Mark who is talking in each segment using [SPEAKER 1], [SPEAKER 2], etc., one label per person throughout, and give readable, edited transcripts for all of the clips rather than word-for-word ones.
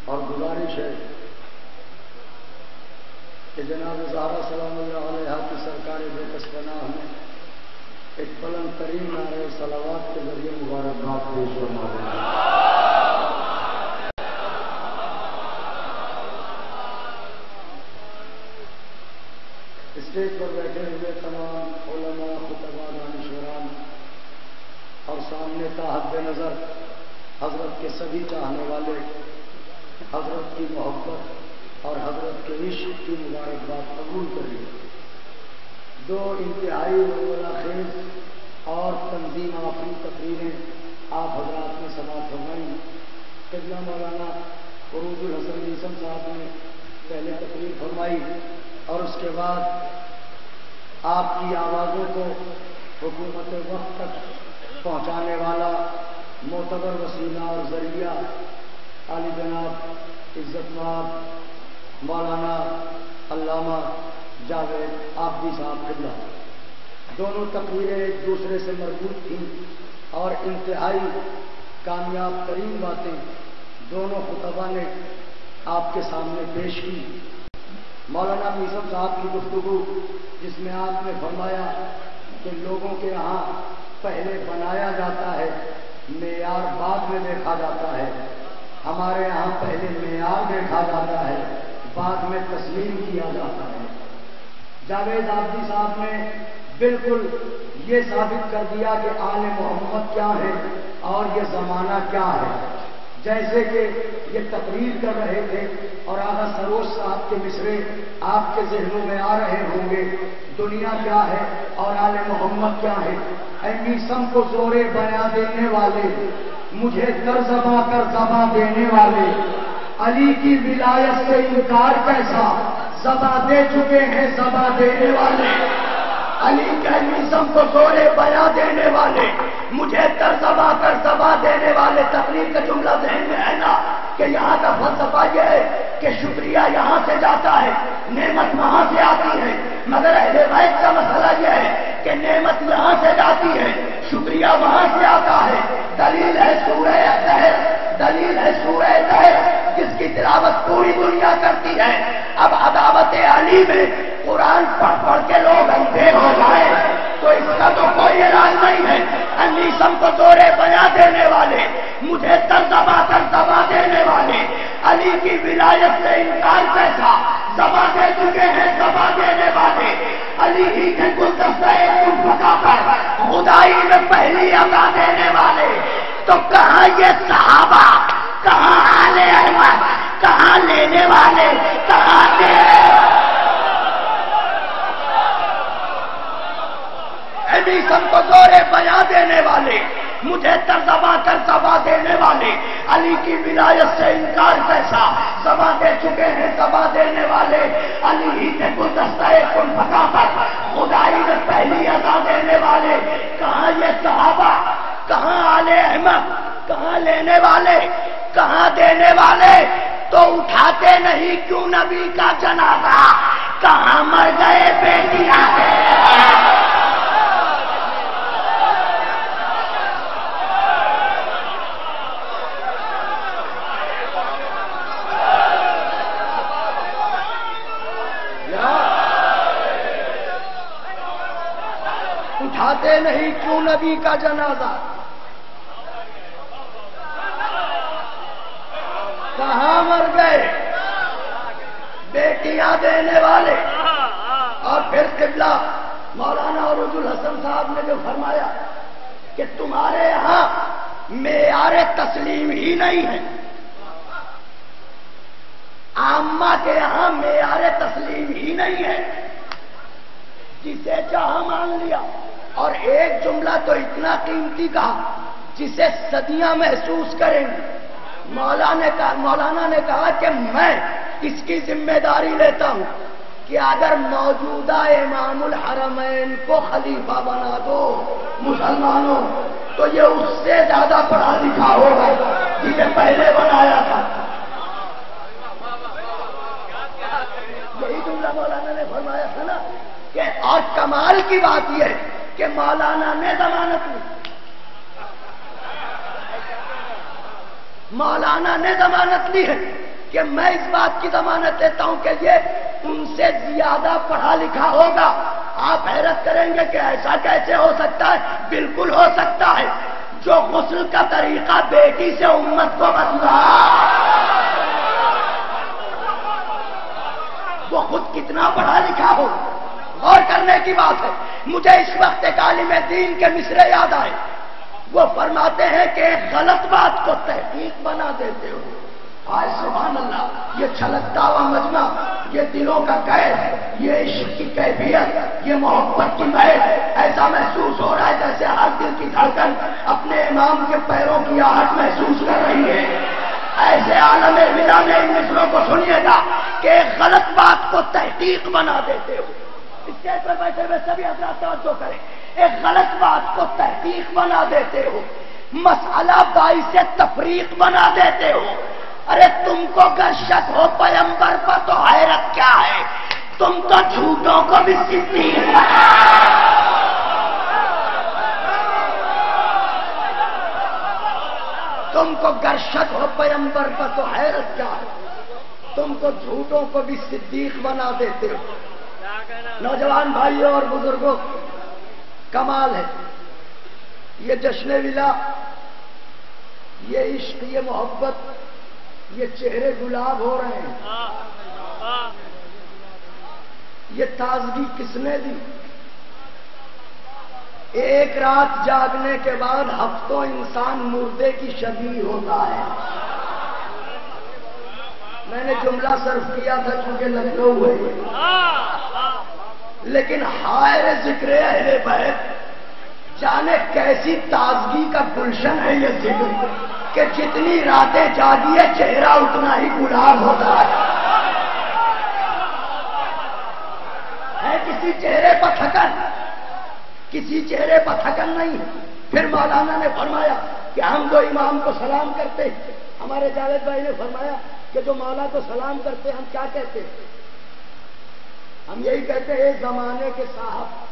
[SPEAKER 1] اور گزارش ہے کہ جناب زہرا سلام اللہ علیہ کی سرکار بے کس پناہ میں ایک بلند ترین نعرہ صلوات کے ذریعے مبارکباد پیش فرما دیں۔ اسٹیج پر بیٹھے ہوئے تمام علماء، خطباء، دانشوران اور سامنے تا حد نظر حضرت کے سبھی چاہنے والے، حضرت کی محبت اور حضرت کے عشق کی مبارکباد قبول کریے۔ دو انتہائی خیز اور تنظیم آفری تقریریں آپ حضرات نے سماعت فرمائی۔ قبلہ مولانا عروج الحسن نیسم صاحب نے پہلے تقریر فرمائی اور اس کے بعد آپ کی آوازوں کو حکومت وقت تک پہنچانے والا معتبر وسیلہ اور ذریعہ عالی جناب عزت مآب مولانا علامہ جاوید آبدی صاحب قبلہ، دونوں تقریریں ایک دوسرے سے مربوط تھیں اور انتہائی کامیاب ترین باتیں دونوں خطبہ نے آپ کے سامنے پیش کی۔ مولانا نیسم صاحب کی گفتگو جس میں آپ نے فرمایا کہ لوگوں کے یہاں پہلے بنایا جاتا ہے، معیار بعد میں دیکھا جاتا ہے، ہمارے یہاں پہلے معیار دیکھا جاتا ہے، بعد میں تسلیم کیا جاتا ہے۔ جاوید آبدی صاحب نے بالکل یہ ثابت کر دیا کہ آل محمد کیا ہے اور یہ زمانہ کیا ہے۔ جیسے کہ یہ تقریر کر رہے تھے اور آغا سروش صاحب کے مصرے آپ کے ذہنوں میں آ رہے ہوں گے، دنیا کیا ہے اور آل محمد کیا ہے۔ اے میسم کو زورے بیاں دینے والے، مجھے ترزباں کر زباں دینے والے، علی کی ولایت سے انکار کیسا، زباں دے چکے ہیں زباں دینے والے۔ علی کے میسم کو زورے بیاں دینے والے، مجھے ترزباں کر زباں دینے والے۔ تقریر کا جملہ ذہن میں ہے نا کہ یہاں کا فلسفہ یہ ہے کہ شکریہ یہاں سے جاتا ہے، نعمت وہاں سے آتی ہے، مگر اہل بیت کا مسئلہ یہ ہے کہ نعمت یہاں سے جاتی ہے، شکریہ وہاں سے آتا ہے۔ دلیل ہے سورہ دہر، دلیل ہے سورہ دہر جس کی تلاوت پوری دنیا کرتی ہے۔ اب عداوت علی میں قرآن پڑھ پڑھ کے لوگ اندھے ہو جائے تو اس کا تو کوئی علاج نہیں ہے۔ انیسم کو زورے بیاں دینے والے، مجھے ترزباں کر زباں دینے والے، علی کی ولایت سے انکار کیسا، زباں دے چکے ہیں زباں دینے والے۔ علی ہی کے گلدستہ کن پکا کر خدائی میں پہلی عطا دینے والے۔ تو کہاں یہ صحابہ، کہاں آل احمد، کہاں لینے والے، کہاں دے انیسم کو زورے بیاں دینے والے، مجھے ترزباں کر زباں دینے والے، علی کی ولایت سے انکار کیسا، زباں دے چکے ہیں زباں دینے والے۔ علی ہی کے گلدستہ کن پکا کر خدائی میں پہلی عطا دینے والے۔ کہاں یہ صحابہ، کہاں آل احمد، کہاں لینے والے، کہاں دینے والے؟ تو اٹھاتے نہیں کیوں نبی کا جنازہ، کہاں مر گئے بیٹیاں اٹھاتے نہیں کیوں نبی کا جنازہ، کہاں مر گئے بیٹیاں دینے والے۔ اور پھر قبلہ مولانا عروج الحسن صاحب نے جو فرمایا کہ تمہارے یہاں معیار تسلیم ہی نہیں ہے، عامہ کے یہاں معیار تسلیم ہی نہیں ہے، جسے چاہا مان لیا۔ اور ایک جملہ تو اتنا قیمتی کہا جسے صدیاں محسوس کریں گے۔ مولانا نے کہا کہ میں اس کی ذمہ داری لیتا ہوں کہ اگر موجودہ امام الحرمین کو خلیفہ بنا دو مسلمانوں تو یہ اس سے زیادہ پڑھا لکھا ہوگا جسے پہلے بنایا تھا۔ یہی جملہ مولانا نے فرمایا تھا نا کہ اور کمال کی بات یہ ہے کہ مولانا نے ضمانت لی، مولانا نے ضمانت لی ہے کہ میں اس بات کی ضمانت دیتا ہوں کہ یہ ان سے زیادہ پڑھا لکھا ہوگا. آپ حیرت کریں گے کہ ایسا کیسے ہو سکتا ہے؟ بالکل ہو سکتا ہے. جو غسل کا طریقہ بیٹی سے امت کو بتلا وہ خود کتنا پڑھا لکھا ہو. غور کرنے کی بات ہے. مجھے اس وقت ایک عالم دین کے مصرے یاد آئے. وہ فرماتے ہیں کہ ایک غلط بات کو تحقیق بنا دیتے ہو. آئے سبحان اللہ. یہ چھلکتا ہوا مجمع، یہ دلوں کا قید، یہ عشق کی کیفیت، یہ محبت کی مہک، ایسا محسوس ہو رہا ہے جیسے ہر دل کی دھڑکن اپنے امام کے پیروں کی آہٹ محسوس کر رہی ہے. ایسے عالم ولا نے ان مصروں کو سنیے گا کہ ایک غلط بات کو تحقیق بنا دیتے ہو. اسٹیج پر بیٹھے ہوئے سبھی حضرات توجہ کریں. ایک غلط بات کو تحقیق بنا دیتے ہو، مسئلہ باعث تفریق بنا دیتے ہو. ارے تم کو اگر شک ہو پیغمبر پر تو حیرت کیا ہے؟ تم تو جھوٹوں کو بھی صدیق بنا. تم کو اگر شک ہو پیغمبر پر تو حیرت کیا ہے؟ تم تو جھوٹوں کو بھی صدیق بنا دیتے ہو. نوجوان بھائیوں اور بزرگوں، کمال ہے. یہ جشن ولا، یہ عشق، یہ محبت، یہ چہرے گلاب ہو رہے ہیں. یہ تازگی کس نے دی؟ ایک رات جاگنے کے بعد ہفتوں انسان مردے کی شبیہ ہوتا ہے. میں نے جملہ صرف کیا تھا کیونکہ لکھنؤ ہوئے، لیکن ہائے ذکر اہل بیت، جانے کیسی تازگی کا گلشن ہے یہ ذکر کہ جتنی راتیں جاگیے چہرہ اتنا ہی گلاب ہوتا ہے. کسی چہرے پر تھکن، کسی چہرے پر تھکن نہیں. پھر مولانا نے فرمایا کہ ہم جو امام کو سلام کرتے، ہمارے جاوید بھائی نے فرمایا کہ جو مولا کو سلام کرتے ہم کیا کہتے ہیں؟ ہم یہی کہتے ہیں زمانے کے صاحب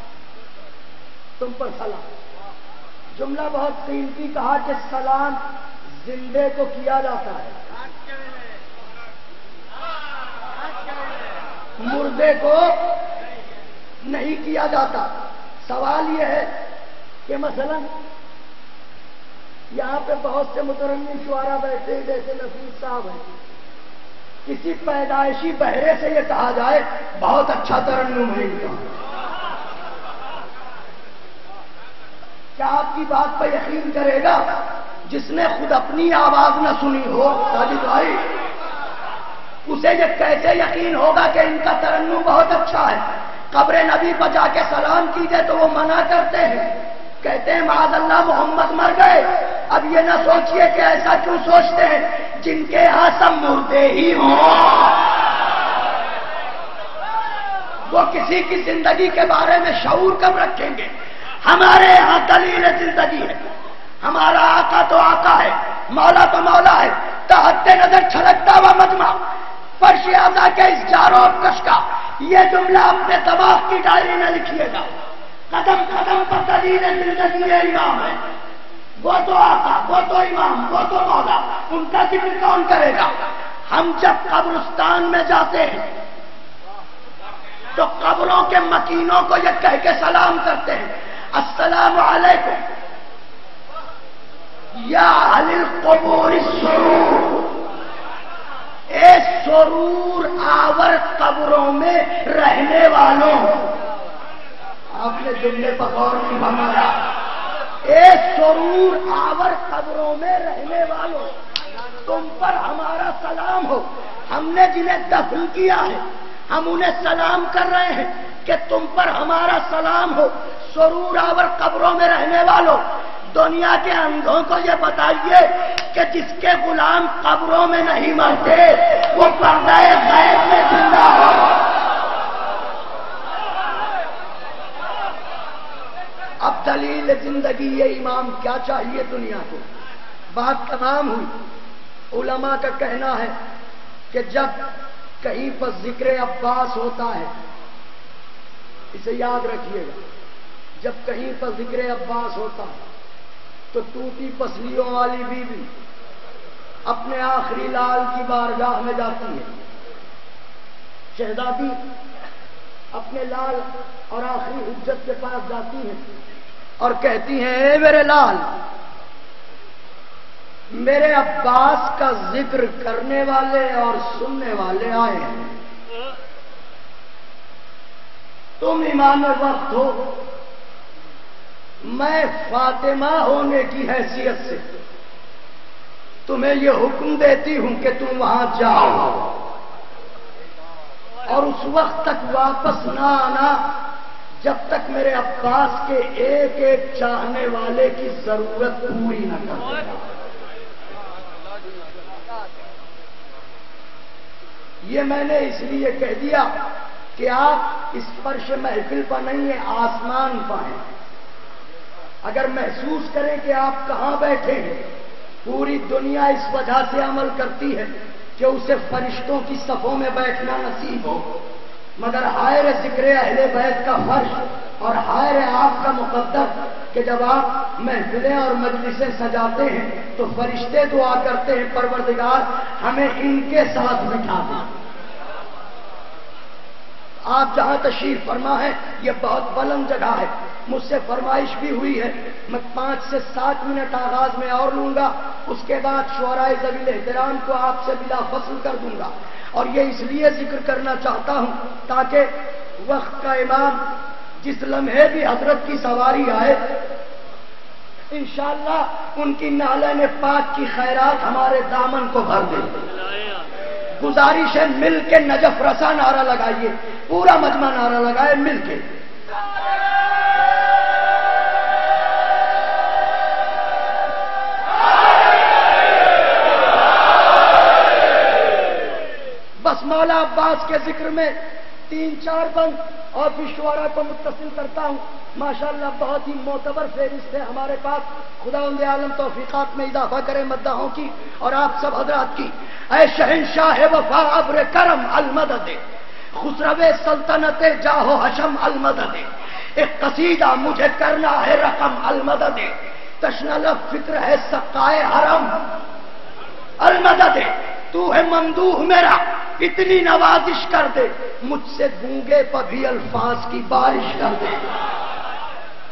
[SPEAKER 1] تم پر سلام. جملہ بہت قیمتی کہا کہ سلام زندے کو کیا جاتا ہے، مردے کو نہیں کیا جاتا. سوال یہ ہے کہ مثلا یہاں پہ بہت سے مترنم شعراء بیٹھے جیسے نفیس صاحب ہیں، کسی پیدائشی بہرے سے یہ کہا جائے بہت اچھا ترنم ہے ان کا، کیا آپ کی بات پر یقین کرے گا جس نے خود اپنی آواز نہ سنی ہو؟ ساجد بھائی، اسے یہ کیسے یقین ہوگا کہ ان کا ترنم بہت اچھا ہے؟ قبر نبی پر جا کے سلام کیجئے تو وہ منع کرتے ہیں، کہتے ہیں معاذ اللہ محمد مر گئے. اب یہ نہ سوچئے کہ ایسا کیوں سوچتے ہیں، جن کے یہاں سب مردے ہی ہوں وہ کسی کی زندگی کے بارے میں شعور کب رکھیں گے؟ ہمارے یہاں دلیل زندگی ہے. ہمارا آقا تو آقا ہے، مولا تو مولا ہے. تحت نظر چھلکتا ہوا مجمع، فرش اعضا کے اس جارو کش کا یہ جملہ اپنے دماغ کی ڈائری میں لکھیے گا. قدم قدم پر دلیل زندگی ہے، امام ہے. وہ تو آقا، وہ تو امام، وہ تو مولا، ان کا ذکر کون کرے گا؟ ہم جب قبرستان میں جاتے ہیں تو قبروں کے مکینوں کو یہ کہہ کے سلام کرتے ہیں، السلام علیکم یا اہل القبور السرور، اے سرور آور قبروں میں رہنے والوں. آپ نے جملے پر غور نہیں فرمایا. اے سرور آور قبروں میں رہنے والوں، تم پر ہمارا سلام ہو. ہم نے جنہیں دفن کیا ہے ہم انہیں سلام کر رہے ہیں کہ تم پر ہمارا سلام ہو. سرور آور قبروں میں رہنے والوں، دنیا کے اندھوں کو یہ بتائیے کہ جس کے غلام قبروں میں نہیں مرتے وہ پردہ غیب میں زندہ ہو. اب دلیل زندگی یہ امام کیا چاہیے دنیا کو؟ بات تمام ہوئی. علماء کا کہنا ہے کہ جب کہیں پر ذکر عباس ہوتا ہے، اسے یاد رکھیے گا، جب کہیں پر ذکر عباس ہوتا ہے تو ٹوٹی پسلیوں والی بیوی اپنے آخری لال کی بارگاہ میں جاتی ہے. شہزادی اپنے لال اور آخری حجت کے پاس جاتی ہیں اور کہتی ہیں اے میرے لال، میرے عباس کا ذکر کرنے والے اور سننے والے آئے ہیں. تم امام وقت ہو، میں فاطمہ ہونے کی حیثیت سے تمہیں یہ حکم دیتی ہوں کہ تم وہاں جاؤ اور اس وقت تک واپس نہ آنا جب تک میرے عباس کے ایک ایک چاہنے والے کی ضرورت پوری نہ کر دے. یہ میں نے اس لیے کہہ دیا کہ آپ اس فرش محفل پر نہیں ہیں، آسمان پر ہیں. اگر محسوس کریں کہ آپ کہاں بیٹھے ہیں، پوری دنیا اس وجہ سے عمل کرتی ہے کہ اسے فرشتوں کی صفوں میں بیٹھنا نصیب ہو، مگر ہائر ذکر اہل بیت کا فرش اور ہائر آپ کا مقدر کہ جب آپ محفلیں اور مجلسیں سجاتے ہیں تو فرشتے دعا کرتے ہیں پروردگار ہمیں ان کے ساتھ بٹھا دیں. آپ جہاں تشریف فرما ہے یہ بہت بلند جگہ ہے. مجھ سے فرمائش بھی ہوئی ہے میں 5 سے 7 منٹ آغاز میں اور لوں گا، اس کے بعد شعراء ذوی الاحترام کو آپ سے بلا فصل کر دوں گا. اور یہ اس لیے ذکر کرنا چاہتا ہوں تاکہ وقت کا امام جس لمحے بھی حضرت کی سواری آئے انشاءاللہ ان کی نالین پاک کی خیرات ہمارے دامن کو بھر دے. گزارش ہے مل کے نجف رسا نعرہ لگائیے، پورا مجمع نعرہ لگائے مل کے. بس مولا عباس کے ذکر میں 3-4 بند اور پھر شعراء کو متصل کرتا ہوں. ماشاءاللہ بہت ہی معتبر فہرست ہے ہمارے پاس. خداوند عالم توفیقات میں اضافہ کرے مداحوں کی اور آپ سب حضرات کی. اے شہنشاہ وفا ابر کرم المدد، خسرو سلطنت جاہو حشم المدد، ایک قصیدہ مجھے کرنا ہے رقم المدد، تشنہ لب فکر ہے سقائے حرم المدد. تو ہے ممدوح میرا اتنی نوازش کر دے، مجھ سے گونگے پر بھی الفاظ کی بارش کر دے.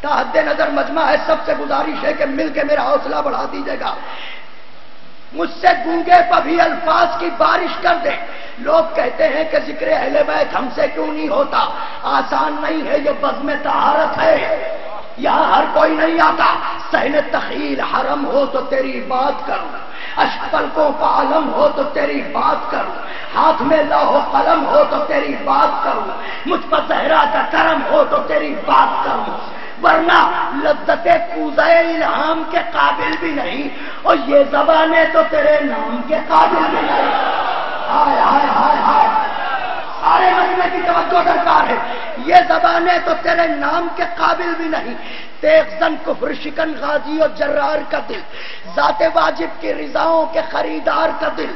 [SPEAKER 1] حد نظر مجمع ہے، سب سے گزارش ہے کہ مل کے میرا حوصلہ بڑھا دیجیے گا. مجھ سے گونگے پر بھی الفاظ کی بارش کر دے. لوگ کہتے ہیں کہ ذکر اہل بیت ہم سے کیوں نہیں ہوتا. آسان نہیں ہے، یہ بزم طہارت ہے، یہاں ہر کوئی نہیں آتا. صحن تخیل حرم ہو تو تیری بات کروں، اشپلکوں کا علم ہو تو تیری بات کروں، ہاتھ میں لوح و قلم ہو تو تیری بات کروں، مجھ پر زہرا کا کرم ہو تو تیری بات کروں، ورنہ لذت کوزہ الہام کے قابل بھی نہیں اور یہ زبانیں تو تیرے نام کے قابل بھی نہیں. ہائے ہائے ہائے ہائے، سارے مجمع کی توجہ درکار ہے. یہ زبانیں تو تیرے نام کے قابل بھی نہیں. تیغ زن کفر شکن غازی اور جرار کا دل، ذات واجب کی رضاؤں کے خریدار کا دل،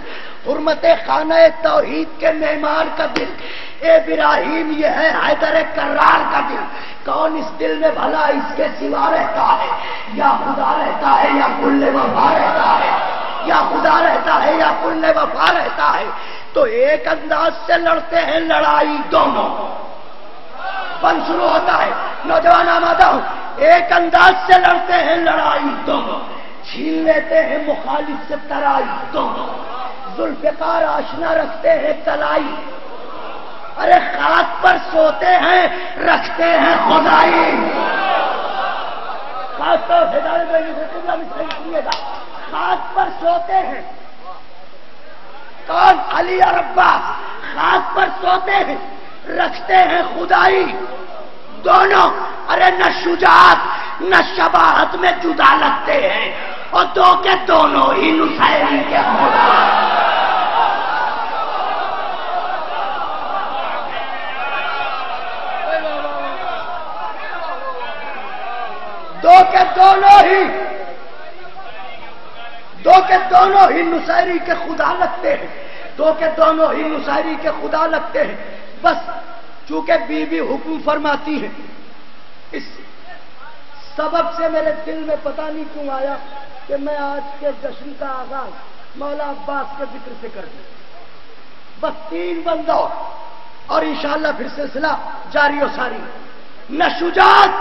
[SPEAKER 1] حرمت خانہ توحید کے معمار کا دل. اے ابراہیم یہ ہے حیدر کرار کا دل. کون اس دل میں بھلا اس کے سوا رہتا ہے؟ یا خدا رہتا ہے یا کل وفا رہتا ہے، یا خدا رہتا ہے یا کل وفا رہتا ہے. تو ایک انداز سے لڑتے ہیں لڑائی دونوں. فن شروع ہوتا ہے، نوجوان آمادہ ہوں. ایک انداز سے لڑتے ہیں لڑائی دونوں، چھین لیتے ہیں مخالف سے ترائی دونوں. ذوالفقار آشنا رکھتے ہیں کلائی، ارے خاک پر سوتے ہیں رکھتے ہیں خدائی. خاص طور سے خاک پر سوتے ہیں. کون؟ علی اور عباس. خاک پر سوتے ہیں رکھتے ہیں خدائی دونوں. ارے نہ شجاعت نہ شباہت میں جدا لگتے ہیں اور دو کے دونوں ہی نصیری کے خدا. دو کے دونوں ہی نصیری کے خدا لگتے ہیں. دو کے دونوں ہی نصیری کے خدا لگتے ہیں. بس چونکہ بی بی حکم فرماتی ہے، اس سبب سے میرے دل میں پتہ نہیں کیوں آیا کہ میں آج کے جشن کا آغاز مولا عباس کے ذکر سے کر دیں. بس 3 بندوں اور انشاءاللہ پھر سلسلہ جاری و ساری. نہ شجاعت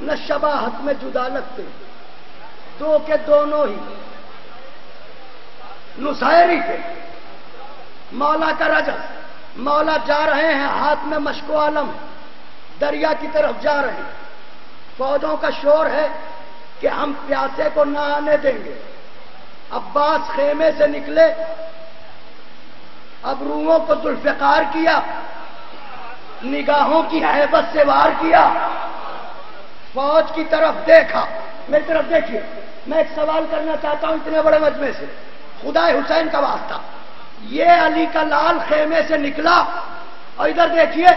[SPEAKER 1] نہ شباہت میں جدا لگتے، 2 کے دونوں ہی نصیری تھے. مولا کا رجل، مولا جا رہے ہیں، ہاتھ میں مشک و عالم، دریا کی طرف جا رہے ہیں. فوجوں کا شور ہے کہ ہم پیاسے کو نہ آنے دیں گے. عباس خیمے سے نکلے، ابروؤں کو ذوالفقار کیا، نگاہوں کی ہیبت سے وار کیا، فوج کی طرف دیکھا. میری طرف دیکھیے، میں ایک سوال کرنا چاہتا ہوں اتنے بڑے مجمع سے، خدا حسین کا واسطہ. یہ علی کا لال خیمے سے نکلا اور ادھر دیکھیے،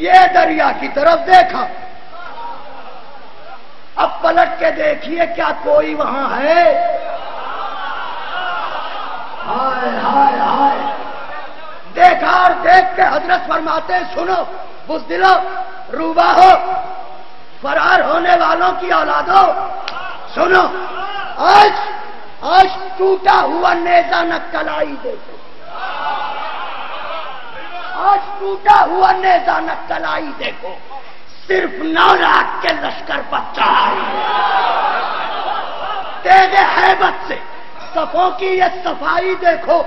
[SPEAKER 1] یہ دریا کی طرف دیکھا. اب پلٹ کے دیکھیے کیا کوئی وہاں ہے؟ ہائے ہائے ہائے. دیکھا اور دیکھ کے حضرت فرماتے ہیں سنو بزدلو، روبا ہو، فرار ہونے والوں کی اولادو، سنو آج ٹوٹا ہوا نیزہ نہ کلائی دیکھو. آج ٹوٹا ہوا نیزہ نہ کلائی دیکھو، صرف 9 لاکھ کے لشکر پر چڑھائی. تیز ہیبت سے صفوں کی یہ صفائی دیکھو.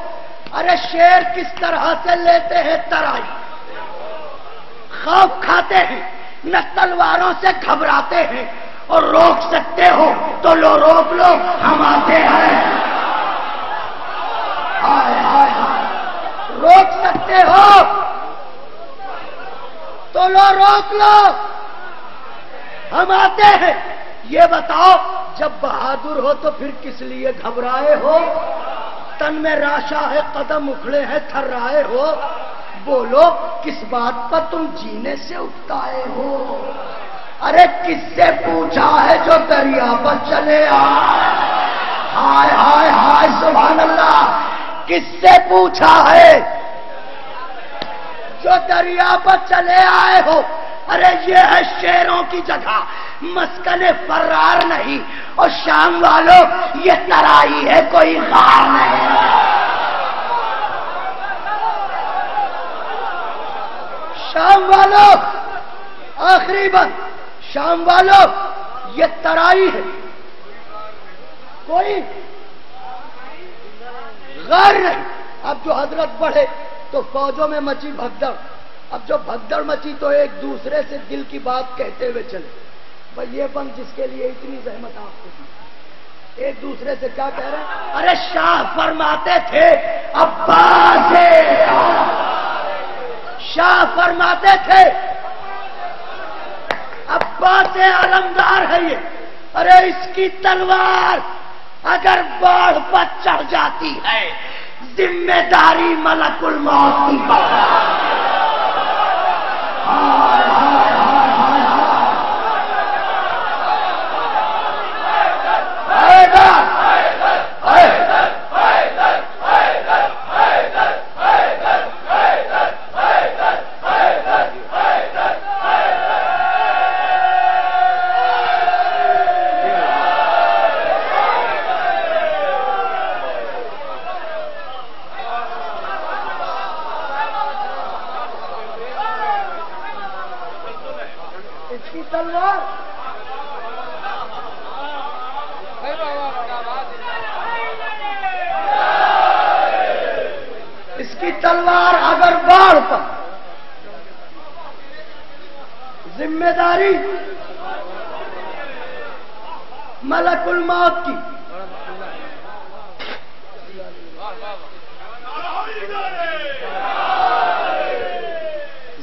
[SPEAKER 1] ارے شیر کس طرح سے لیتے ہیں ترائی، خوف کھاتے ہیں نہ تلواروں سے گھبراتے ہیں. اور روک سکتے ہو تو لو روک لو، ہم آتے ہیں. ہائے ہائے ہائے. روک سکتے ہو تو لو روک لو، ہم آتے ہیں. یہ بتاؤ جب بہادر ہو تو پھر کس لیے گھبرائے ہو؟ تن میں راشا ہے، قدم اکھڑے ہیں، تھرائے ہو. بولو کس بات پر تم جینے سے اٹھائے ہو؟ ارے کس سے پوچھا ہے جو دریا پر چلے آئے؟ ہائے ہائے ہائے سبحان اللہ. کس سے پوچھا ہے جو دریا پر چلے آئے ہو؟ ارے یہ ہے شیروں کی جگہ، مسکن فرار نہیں. اور شام والوں یہ ترائی ہے، کوئی غار نہیں. شام والوں، آخری بات، شام والوں یہ ترائی ہے، کوئی غار نہیں. اب جو حضرت بڑھے تو فوجوں میں مچی بھگدڑ. اب جو بھگدڑ مچی تو ایک دوسرے سے دل کی بات کہتے ہوئے چلے. بھائی یہ بند جس کے لیے اتنی زحمت آپ کو دی، ایک دوسرے سے کیا کہہ رہے ہیں؟ ارے شاہ فرماتے تھے عباس، شاہ فرماتے تھے عباس علمدار ہے یہ. ارے اس کی تلوار اگر باڑ پر چڑھ جاتی ہے، ذمہ داری ملک الموت کی بات. اس کی تلوار اگر باڑ پر، ذمہ داری ملک الموت کی.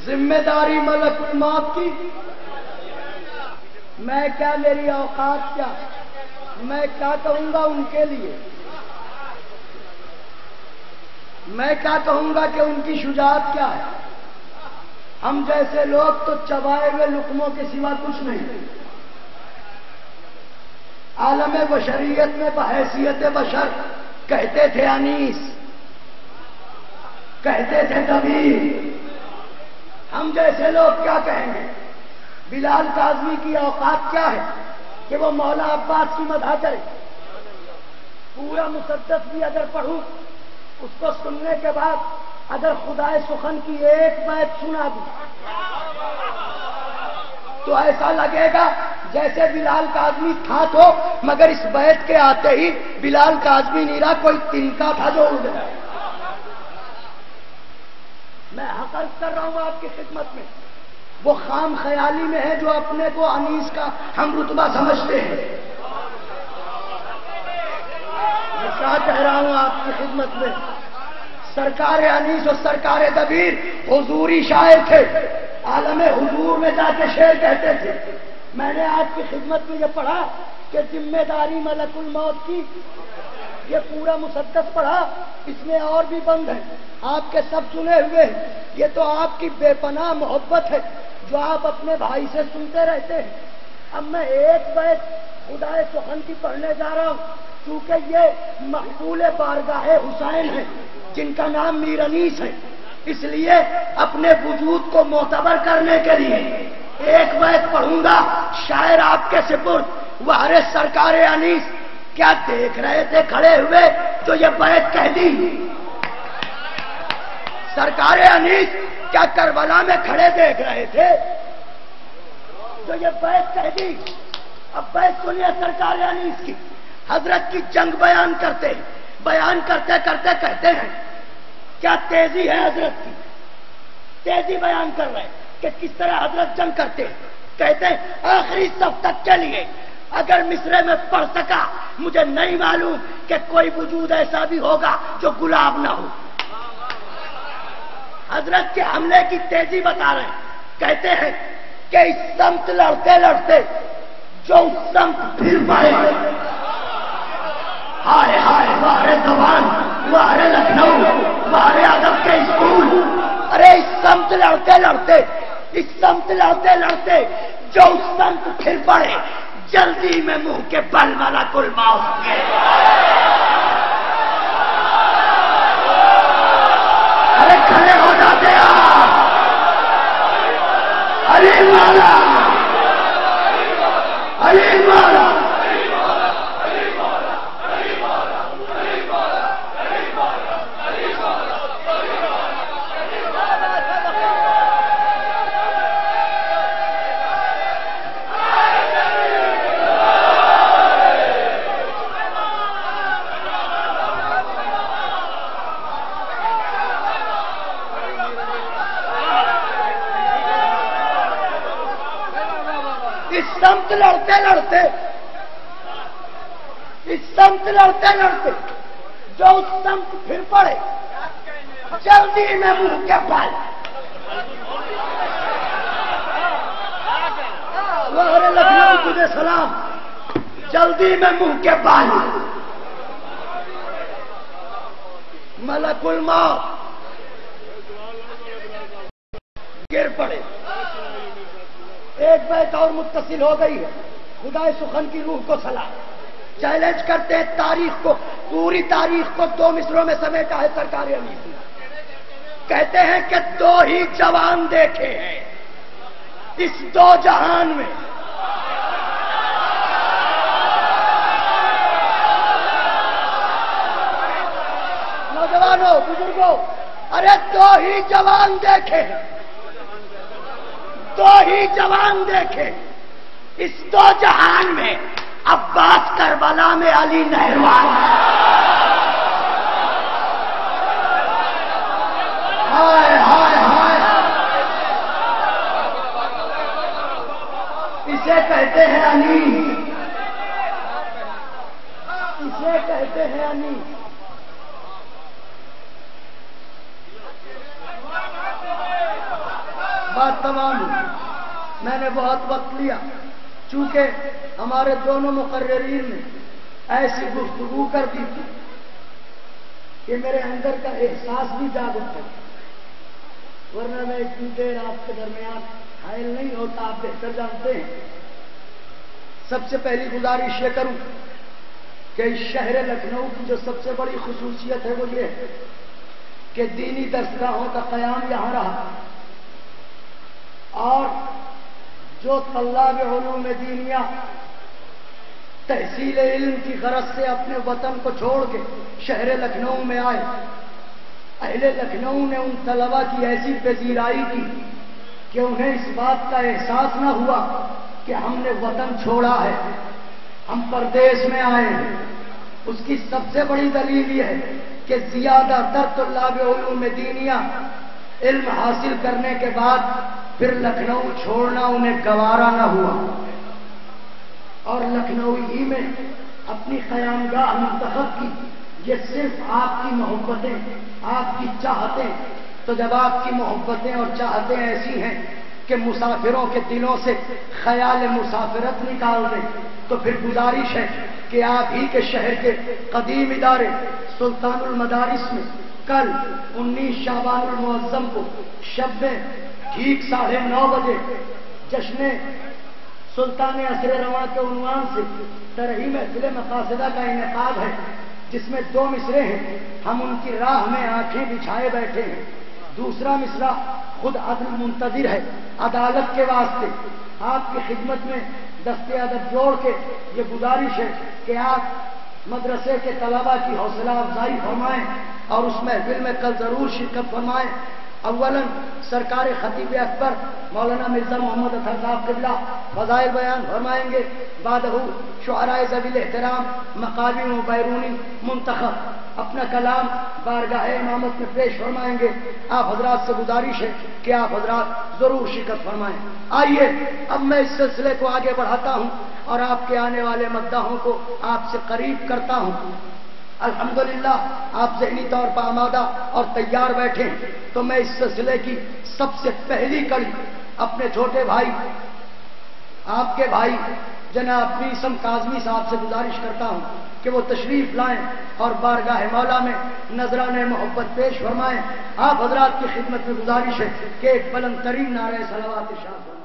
[SPEAKER 1] ذمہ داری ملک الموت کی. میں کیا، میری اوقات کیا، میں کیا کہوں گا ان کے لیے؟ میں کیا کہوں گا کہ ان کی شجاعت کیا ہے؟ ہم جیسے لوگ تو چبائے ہوئے لقموں کے سوا کچھ نہیں. عالم بشریت میں بحیثیت بشر کہتے تھے انیس، کہتے تھے کبیر. ہم جیسے لوگ کیا کہیں گے؟ بلال کاظمی کی اوقات کیا ہے کہ وہ مولا عباس کی مدح کرے؟ پورا مسدس بھی اگر پڑھوں، اس کو سننے کے بعد اگر خدائے سخن کی ایک بیت سنا دوں تو ایسا لگے گا جیسے بلال کاظمی تھا تو، مگر اس بیت کے آتے ہی بلال کاظمی نہیں رہا، کوئی تنکا تھا جو اڑ گیا۔ میں حقیقت کر رہا ہوں آپ کی خدمت میں، وہ خام خیالی میں ہے جو اپنے کو انیس کا ہم رتبہ سمجھتے ہیں۔ میں کیا کہہ رہا ہوں آپ کی خدمت میں، سرکار انیس اور سرکار دبیر حضوری شاعر تھے، عالم حضور میں جا کے شعر کہتے تھے۔ میں نے آپ کی خدمت میں یہ پڑھا کہ ذمہ داری ملک الموت کی، یہ پورا مسدس پڑھا، اس میں اور بھی بند ہے، آپ کے سب سنے ہوئے ہیں۔ یہ تو آپ کی بے پناہ محبت ہے جو آپ اپنے بھائی سے سنتے رہتے ہیں۔ اب میں ایک بیت خدائے سخن کی پڑھنے جا رہا ہوں، کیونکہ یہ مقبول بارگاہ حسین ہے جن کا نام میر انیس ہے، اس لیے اپنے وجود کو معتبر کرنے کے لیے ایک بیت پڑھوں گا۔ شاعر آپ کے سپرد وہرے سرکار انیس کیا دیکھ رہے تھے کھڑے ہوئے جو یہ بیت کہہ دی؟ سرکار انیس کیا کربلا میں کھڑے دیکھ رہے تھے جو یہ بیت کہہ دی؟ اب بیت سنیے سرکار انیس کی، حضرت کی جنگ بیان کرتے کرتے کہتے ہیں کیا تیزی ہے حضرت کی، تیزی بیان کر رہے کہ کس طرح حضرت جنگ کرتے ہیں۔ کہتے ہیں آخری صف تک کے لیے اگر مصرے میں پڑھ سکا، مجھے نہیں معلوم کہ کوئی وجود ایسا بھی ہوگا جو گلاب نہ ہو۔ حضرت کے حملے کی تیزی بتا رہے ہیں، کہتے ہیں کہ اس سمت لڑتے لڑتے جو اس سمت پھر پائے، ہائے ہائے وارے زبان، وارے لکھنؤ، وارے ادب کے اسکول، ارے اس سمت لڑتے لڑتے، اس سمت لڑتے لڑتے جو اس سمت پھر پڑے، جلدی میں منہ کے بل ملک الموت کے۔ ارے کھڑے ہو جاتے آپ، علی مولا، علی مولا، سمت لڑتے لڑتے، اس سمت لڑتے لڑتے جو اس سمت پھر پڑے، جلدی میں منہ کے بل، وہرے لکھنؤ تجھے سلام، جلدی میں منہ کے بل، ملک الموت گر پڑے۔ ایک بیت اور متصل ہو گئی ہے، خدائے سخن کی روح کو سلام۔ چیلنج کرتے ہیں تاریخ کو، پوری تاریخ کو دو مصروں میں سمیٹا ہے سرکار انیس نے۔ کہتے ہیں کہ دو ہی جوان دیکھے ہیں اس دو جہان میں، نوجوانوں بزرگوں، ارے دو ہی جوان دیکھے ہیں، دو ہی جوان دیکھے اس دو جہان میں، عباس کربلا میں، علی نہروان۔ ہائے ہائے ہائے، اسے کہتے ہیں انیس، اسے کہتے ہیں انیس۔ بات تمام ہوئی، میں نے بہت وقت لیا، چونکہ ہمارے دونوں مقررین نے ایسی گفتگو کر دی تھی کہ میرے اندر کا احساس بھی جاگ اٹھا، ورنہ میں اتنی دیر آپ کے درمیان حائل نہیں ہوتا، آپ بہتر جانتے ہیں۔ سب سے پہلی گزارش یہ کروں کہ اس شہر لکھنؤ کی جو سب سے بڑی خصوصیت ہے وہ یہ ہے کہ دینی درسگاہوں کا قیام یہاں رہا، اور جو طلاب علوم دینیہ تحصیل علم کی غرض سے اپنے وطن کو چھوڑ کے شہر لکھنؤ میں آئے. اہل لکھنؤ نے ان طلبا کی ایسی پذیرائی کی کہ انہیں اس بات کا احساس نہ ہوا کہ ہم نے وطن چھوڑا ہے، ہم پردیس میں آئے ہیں. اس کی سب سے بڑی دلیل یہ ہے کہ زیادہ تر طلاب علوم دینیہ علم حاصل کرنے کے بعد پھر لکھنؤ چھوڑنا انہیں گوارا نہ ہوا، اور لکھنؤ ہی میں اپنی قیامگاہ منتخب کی. یہ صرف آپ کی محبتیں، آپ کی چاہتیں. تو جب آپ کی محبتیں اور چاہتیں ایسی ہیں کہ مسافروں کے دلوں سے خیال مسافرت نکال دیں، تو پھر گزارش ہے کہ آپ ہی کے شہر کے قدیم ادارے سلطان المدارس میں کل 19 شعبان المعظم کو شب میں ٹھیک 9:30 بجے جشن سلطان عصر رواں کے عنوان سے ترہیم محفل مقاصدہ کا انعقاد ہے، جس میں 2 مصرے ہیں. ہم ان کی راہ میں آنکھیں بچھائے بیٹھے ہیں. دوسرا مصرع خود عدل منتظر ہے، عدالت کے واسطے آپ کی خدمت میں دست ادب جوڑ کے یہ گزارش ہے کہ آپ مدرسے کے طلباء کی حوصلہ افزائی فرمائیں اور اس محفل میں کل ضرور شرکت فرمائیں. اولا سرکار خطیب اکبر مولانا مرزا محمد اطہر صاحب قبلہ فضائل بیان فرمائیں گے. بعدہ شعراء ذوی الاحترام مقامی و بیرونی منتخب اپنا کلام بارگاہ امامت میں پیش فرمائیں گے. آپ حضرات سے گزارش ہے کہ آپ حضرات ضرور شرکت فرمائیں. آئیے اب میں اس سلسلے کو آگے بڑھاتا ہوں اور آپ کے آنے والے مداحوں کو آپ سے قریب کرتا ہوں. الحمدللہ آپ ذہنی طور پر آمادہ اور تیار بیٹھے ہیں، تو میں اس سلسلے کی سب سے پہلی کڑی اپنے چھوٹے بھائی، آپ کے بھائی جناب میثم کاظمی صاحب سے گزارش کرتا ہوں کہ وہ تشریف لائیں اور بارگاہ مولا میں نذرانِ محبت پیش فرمائیں. آپ حضرات کی خدمت میں گزارش ہے کہ ایک بلند ترین نعرہ صلوات ارشاد فرمائیں.